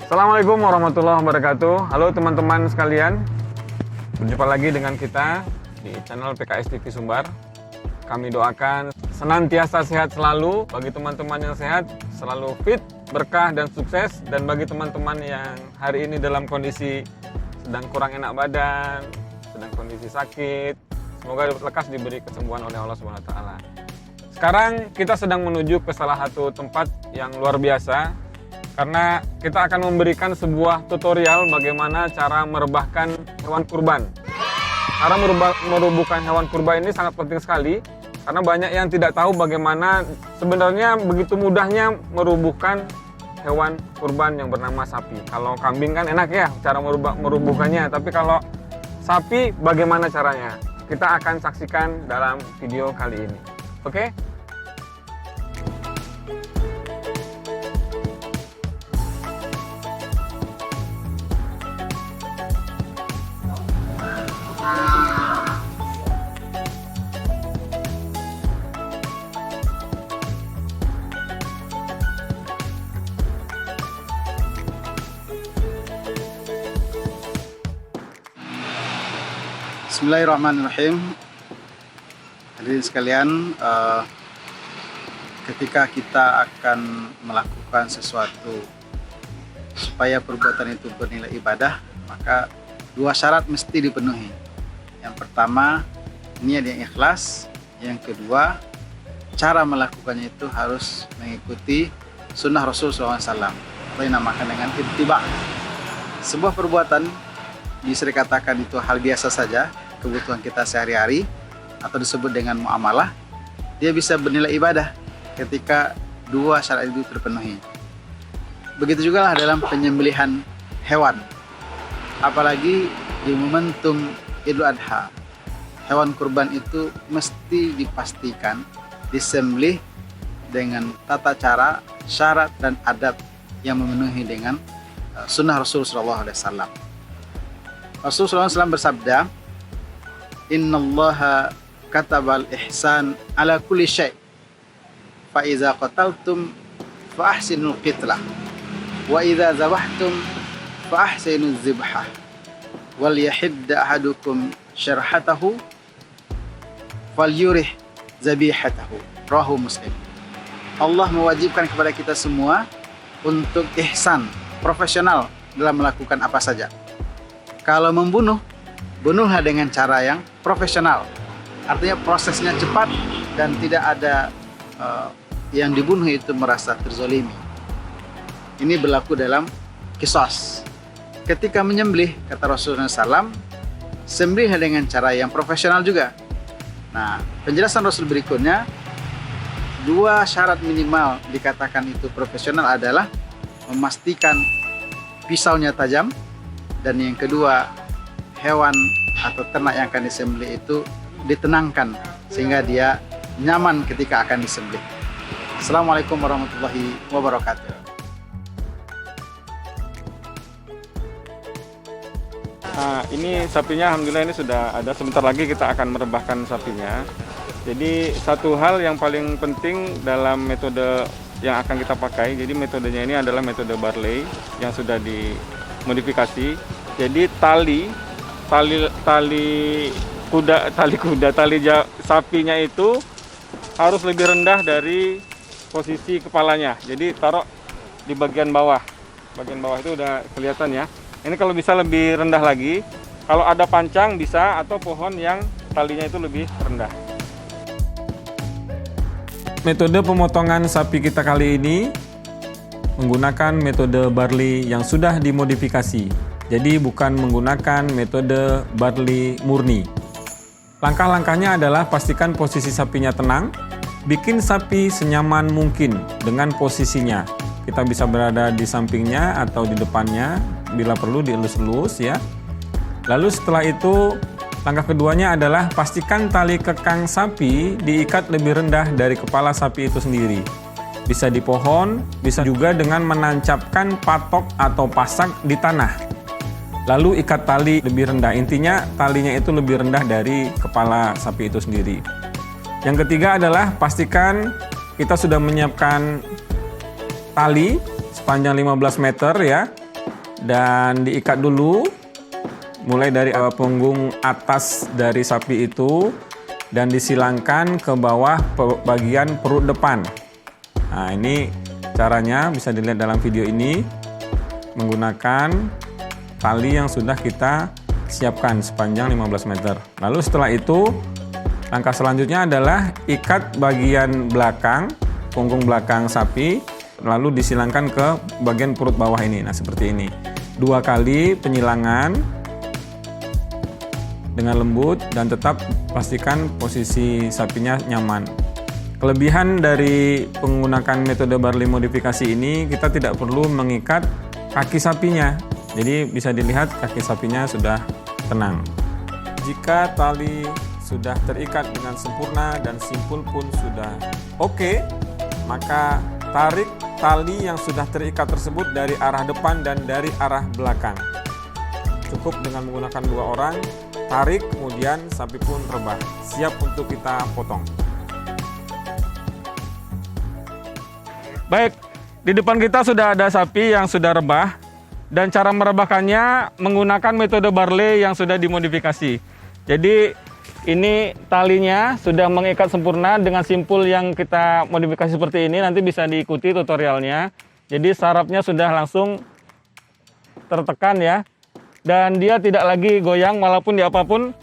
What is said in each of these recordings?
Assalamualaikum warahmatullahi wabarakatuh. Halo teman-teman sekalian, berjumpa lagi dengan kita di channel PKS TV Sumbar. Kami doakan senantiasa sehat selalu bagi teman-teman yang sehat, selalu fit, berkah dan sukses. Dan bagi teman-teman yang hari ini dalam kondisi sedang kurang enak badan, sedang kondisi sakit, semoga lekas diberi kesembuhan oleh Allah SWT. Sekarang kita sedang menuju ke salah satu tempat yang luar biasa, karena kita akan memberikan sebuah tutorial bagaimana cara merebahkan hewan kurban. Cara merebahkan hewan kurban ini sangat penting sekali, karena banyak yang tidak tahu bagaimana sebenarnya begitu mudahnya merubuhkan hewan kurban yang bernama sapi. Kalau kambing kan enak ya cara merubuhkannya, tapi kalau sapi bagaimana caranya? Kita akan saksikan dalam video kali ini. Oke? Bismillahirrahmanirrahim. Hadirin sekalian, ketika kita akan melakukan sesuatu supaya perbuatan itu bernilai ibadah, maka dua syarat mesti dipenuhi. Yang pertama, niat yang ikhlas. Yang kedua, cara melakukannya itu harus mengikuti sunnah Rasul SAW, atau yang dinamakan dengan ittiba'. Sebuah perbuatan bisa dikatakan itu hal biasa saja, kebutuhan kita sehari-hari, atau disebut dengan muamalah, dia bisa bernilai ibadah ketika dua syarat itu terpenuhi. Begitu juga lah dalam penyembelihan hewan, apalagi di momentum Idul Adha. Hewan kurban itu mesti dipastikan disembelih dengan tata cara, syarat dan adab yang memenuhi dengan sunnah Rasulullah SAW. Rasulullah SAW bersabda, Innallaha katabal ihsan ala kulli syai' fa iza qataltum fa ahsinul qitlah wa iza zabahtum fa ahsinuz zibhah wal yahidda ahadukum syarhatahu fal yurih zabihatahu. Rawahu Muslim. Allah mewajibkan kepada kita semua untuk ihsan, profesional dalam melakukan apa saja. Kalau membunuh, bunuhlah dengan cara yang profesional. Artinya prosesnya cepat dan tidak ada yang dibunuh itu merasa terzolimi. Ini berlaku dalam qisas. Ketika menyembelih, kata Rasulullah SAW, sembelihlah dengan cara yang profesional juga. Nah, penjelasan Rasul berikutnya, dua syarat minimal dikatakan itu profesional adalah memastikan pisaunya tajam, dan yang kedua, hewan atau ternak yang akan disembelih itu ditenangkan sehingga dia nyaman ketika akan disembelih. Assalamualaikum warahmatullahi wabarakatuh. Nah, ini sapinya alhamdulillah ini sudah ada. Sebentar lagi kita akan merebahkan sapinya. Jadi satu hal yang paling penting dalam metode yang akan kita pakai, jadi metodenya ini adalah metode Barley yang sudah dimodifikasi. Jadi tali sapinya itu harus lebih rendah dari posisi kepalanya. Jadi taruh di bagian bawah. Bagian bawah itu udah kelihatan ya. Ini kalau bisa lebih rendah lagi. Kalau ada pancang bisa, atau pohon yang talinya itu lebih rendah. Metode pemotongan sapi kita kali ini menggunakan metode Barley yang sudah dimodifikasi. Jadi bukan menggunakan metode Barley murni. Langkah-langkahnya adalah pastikan posisi sapinya tenang, bikin sapi senyaman mungkin dengan posisinya. Kita bisa berada di sampingnya atau di depannya, bila perlu dielus-elus ya. Lalu setelah itu, langkah keduanya adalah pastikan tali kekang sapi diikat lebih rendah dari kepala sapi itu sendiri. Bisa di pohon, bisa juga dengan menancapkan patok atau pasak di tanah. Lalu ikat tali lebih rendah, intinya talinya itu lebih rendah dari kepala sapi itu sendiri. Yang ketiga adalah pastikan kita sudah menyiapkan tali sepanjang 15 meter ya. dan diikat dulu mulai dari punggung atas dari sapi itu dan disilangkan ke bawah bagian perut depan. Nah, ini caranya bisa dilihat dalam video ini menggunakan tali yang sudah kita siapkan sepanjang 15 meter. Lalu setelah itu langkah selanjutnya adalah ikat bagian belakang, punggung belakang sapi, lalu disilangkan ke bagian perut bawah ini. Nah, seperti ini. 2 kali penyilangan dengan lembut dan tetap pastikan posisi sapinya nyaman. Kelebihan dari menggunakan metode barley modifikasi ini, kita tidak perlu mengikat kaki sapinya. Jadi bisa dilihat kaki sapinya sudah tenang. Jika tali sudah terikat dengan sempurna dan simpul pun sudah oke, maka tarik tali yang sudah terikat tersebut dari arah depan dan dari arah belakang. Cukup dengan menggunakan 2 orang, tarik, kemudian sapi pun rebah, siap untuk kita potong. Baik, di depan kita sudah ada sapi yang sudah rebah, dan cara merebahkannya menggunakan metode barley yang sudah dimodifikasi. Jadi ini talinya sudah mengikat sempurna dengan simpul yang kita modifikasi seperti ini, nanti bisa diikuti tutorialnya. Jadi sarafnya sudah langsung tertekan ya, dan dia tidak lagi goyang walaupun di apapun,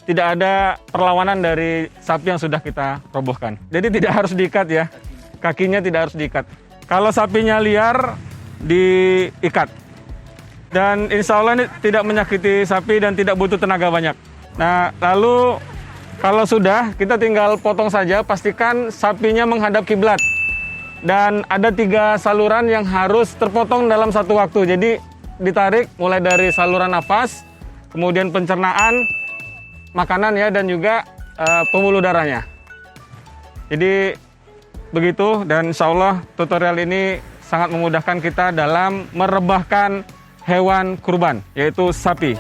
tidak ada perlawanan dari sapi yang sudah kita robohkan. Jadi tidak harus diikat ya, kakinya tidak harus diikat. Kalau sapinya liar, diikat. Dan insya Allah ini tidak menyakiti sapi dan tidak butuh tenaga banyak. Nah, lalu kalau sudah, kita tinggal potong saja, pastikan sapinya menghadap kiblat. Dan ada 3 saluran yang harus terpotong dalam satu waktu. Jadi ditarik mulai dari saluran nafas, kemudian pencernaan, makanan ya, dan juga pembuluh darahnya. Jadi begitu, dan insya Allah tutorial ini sangat memudahkan kita dalam merebahkan hewan kurban, yaitu sapi.